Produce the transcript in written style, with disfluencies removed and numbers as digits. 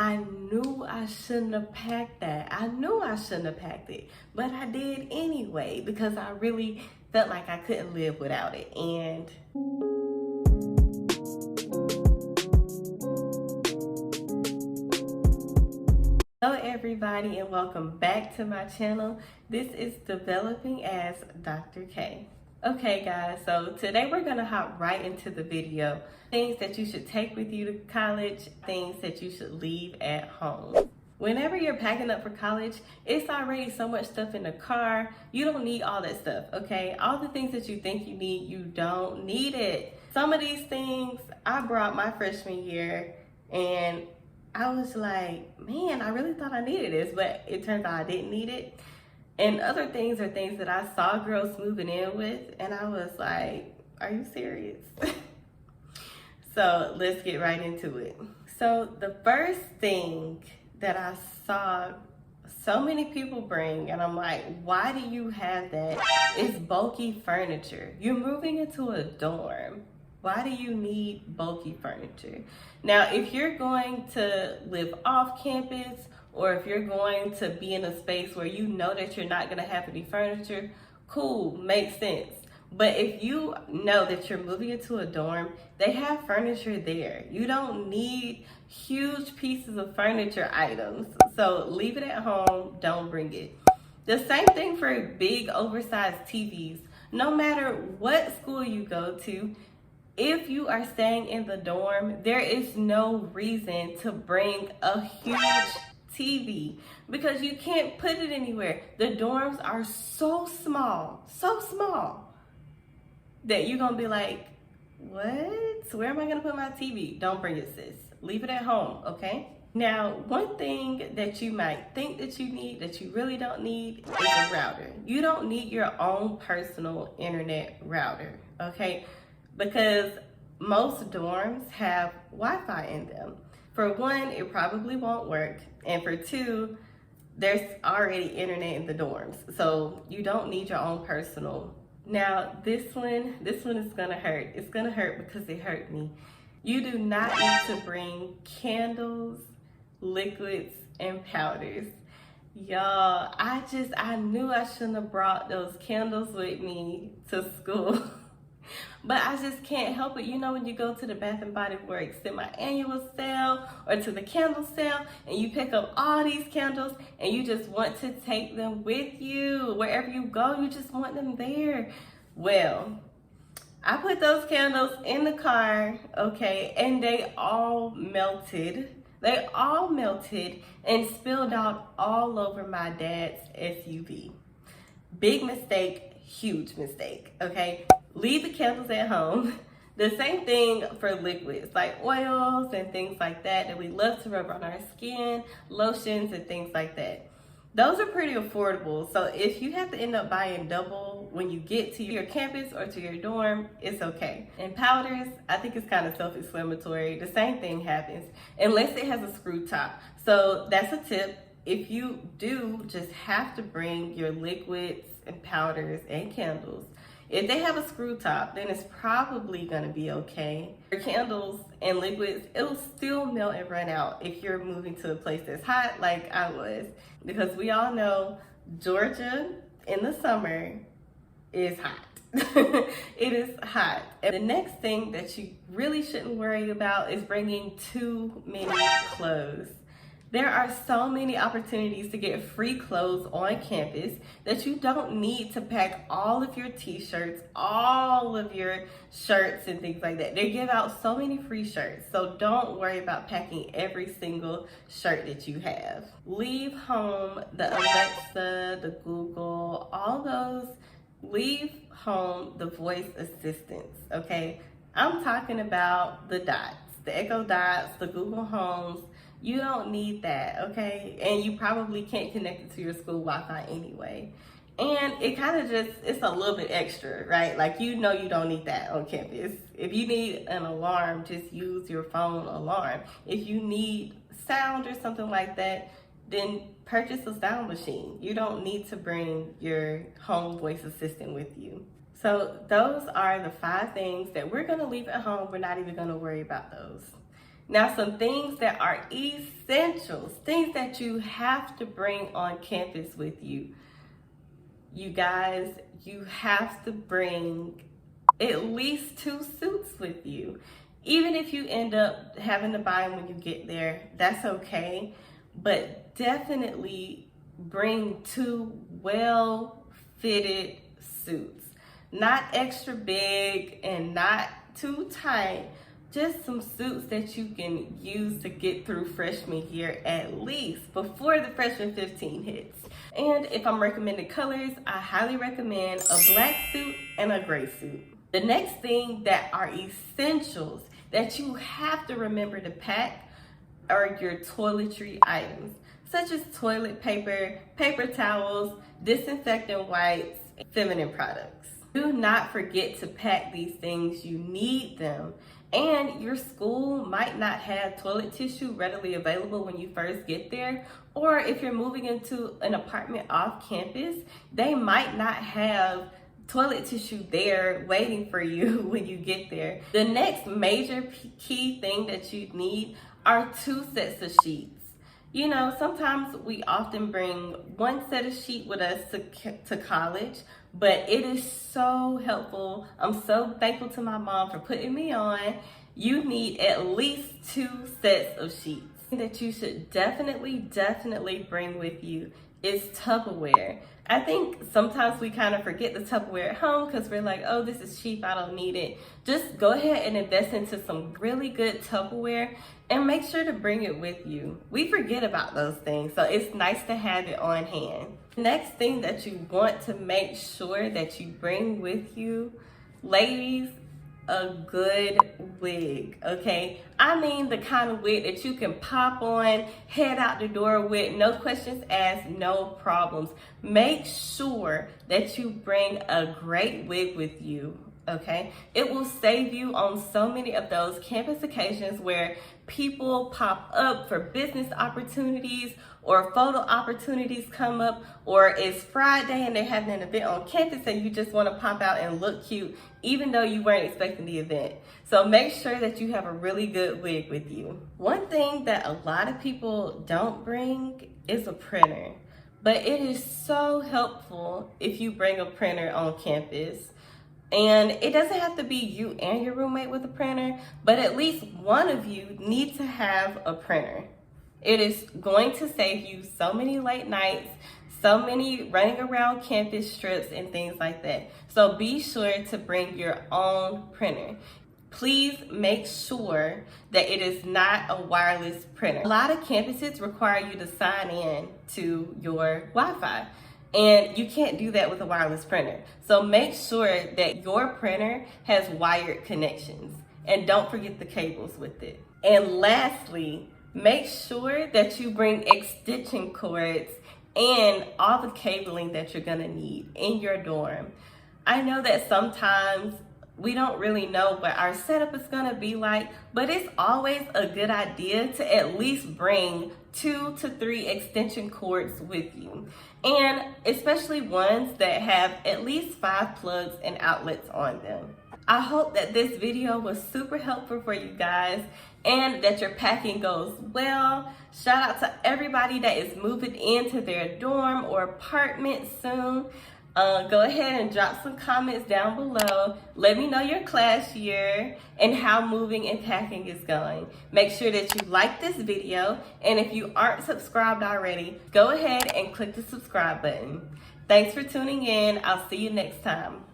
I knew I shouldn't have packed that. I knew I shouldn't have packed it, but I did anyway because I really felt like I couldn't live without it. And hello everybody and welcome back to my channel. This is Developing as Dr. K. Okay guys, so today we're gonna hop right into the video. Things that you should take with you to college, things that you should leave at home. Whenever you're packing up for college, it's already so much stuff in the car. You don't need all that stuff, okay? All the things that you think you need, you don't need it. Some of these things I brought my freshman year and I was like, man, I really thought I needed this, but it turns out I didn't need it. And other things are things that I saw girls moving in with, and I was like, are you serious? So let's get right into it. So the first thing that I saw so many people bring, and I'm like, why do you have that? Is bulky furniture. You're moving into a dorm. Why do you need bulky furniture? Now, if you're going to live off campus, or if you're going to be in a space where you know that you're not gonna have any furniture, cool, makes sense. But if you know that you're moving into a dorm, they have furniture there. You don't need huge pieces of furniture items. So leave it at home, don't bring it. The same thing for big oversized TVs. No matter what school you go to, if you are staying in the dorm, there is no reason to bring a huge TV because you can't put it anywhere. The dorms are so small that you're gonna be like, what? Where am I gonna put my TV? Don't bring it, sis. Leave it at home, okay? Now, one thing that you might think that you need that you really don't need is a router. You don't need your own personal internet router, okay? Because most dorms have Wi-Fi in them. For one, it probably won't work. And for two, there's already internet in the dorms. So you don't need your own personal. Now, this one is gonna hurt. It's gonna hurt because it hurt me. You do not need to bring candles, liquids, and powders. Y'all, I knew I shouldn't have brought those candles with me to school. But I just can't help it. You know when you go to the Bath and Body Works semi-annual sale or to the candle sale and you pick up all these candles and you just want to take them with you. Wherever you go, you just want them there. Well, I put those candles in the car, okay, and they all melted. They all melted and spilled out all over my dad's SUV. Big mistake, huge mistake, okay? Leave the candles at home. The same thing for liquids like oils and things like that we love to rub on our skin, lotions and things like that. Those are pretty affordable. So if you have to end up buying double when you get to your campus or to your dorm, it's okay. And powders, I think it's kind of self-explanatory. The same thing happens unless it has a screw top. So that's a tip. If you do just have to bring your liquids and powders and candles, if they have a screw top, then it's probably gonna be okay. For candles and liquids, it'll still melt and run out if you're moving to a place that's hot like I was. Because we all know Georgia in the summer is hot. It is hot. And the next thing that you really shouldn't worry about is bringing too many clothes. There are so many opportunities to get free clothes on campus that you don't need to pack all of your t-shirts, all of your shirts and things like that. They give out so many free shirts, so don't worry about packing every single shirt that you have. Leave home the Alexa, the Google, all those. Leave home the voice assistants, okay? I'm talking about the dots, the Echo Dots, the Google Homes. You don't need that, okay? And you probably can't connect it to your school Wi-Fi anyway. And it kind of just, it's a little bit extra, right? Like, you know you don't need that on campus. If you need an alarm, just use your phone alarm. If you need sound or something like that, then purchase a sound machine. You don't need to bring your home voice assistant with you. So those are the 5 things that we're gonna leave at home. We're not even gonna worry about those. Now, some things that are essentials, things that you have to bring on campus with you. You guys, you have to bring at least 2 suits with you. Even if you end up having to buy them when you get there, that's okay. But definitely bring 2 well-fitted suits. Not extra big and not too tight. Just some suits that you can use to get through freshman year at least before the freshman 15 hits. And if I'm recommending colors, I highly recommend a black suit and a gray suit. The next thing that are essentials that you have to remember to pack are your toiletry items, such as toilet paper, paper towels, disinfectant wipes, and feminine products. Do not forget to pack these things. You need them. And your school might not have toilet tissue readily available when you first get there. Or if you're moving into an apartment off campus, they might not have toilet tissue there waiting for you when you get there. The next major key thing that you need are 2 sets of sheets. You know, sometimes we often bring 1 set of sheet with us to college, but it is so helpful. I'm so thankful to my mom for putting me on. You need at least 2 sets of sheets. That you should definitely bring with you is Tupperware. I think sometimes we kind of forget the Tupperware at home because we're like, oh, this is cheap, I don't need it. Just go ahead and invest into some really good Tupperware and make sure to bring it with you. We forget about those things, so it's nice to have it on hand. Next thing that you want to make sure that you bring with you, ladies, a good wig, okay? I mean the kind of wig that you can pop on, head out the door with, no questions asked, no problems. Make sure that you bring a great wig with you, okay? It will save you on so many of those campus occasions where people pop up for business opportunities or photo opportunities come up, or it's Friday and they're having an event on campus and you just want to pop out and look cute even though you weren't expecting the event. So make sure that you have a really good wig with you. One thing that a lot of people don't bring is a printer, but it is so helpful if you bring a printer on campus. And it doesn't have to be you and your roommate with a printer, but at least one of you needs to have a printer. It is going to save you so many late nights, so many running around campus trips and things like that. So be sure to bring your own printer. Please make sure that it is not a wireless printer. A lot of campuses require you to sign in to your Wi-Fi. And you can't do that with a wireless printer. So make sure that your printer has wired connections. And don't forget the cables with it. And lastly, make sure that you bring extension cords and all the cabling that you're gonna need in your dorm. I know that sometimes we don't really know what our setup is gonna be like, but it's always a good idea to at least bring 2 to 3 extension cords with you. And especially ones that have at least 5 plugs and outlets on them. I hope that this video was super helpful for you guys and that your packing goes well. Shout out to everybody that is moving into their dorm or apartment soon. Go ahead and drop some comments down below. Let me know your class year and how moving and packing is going. Make sure that you like this video, and if you aren't subscribed already, go ahead and click the subscribe button. Thanks for tuning in. I'll see you next time.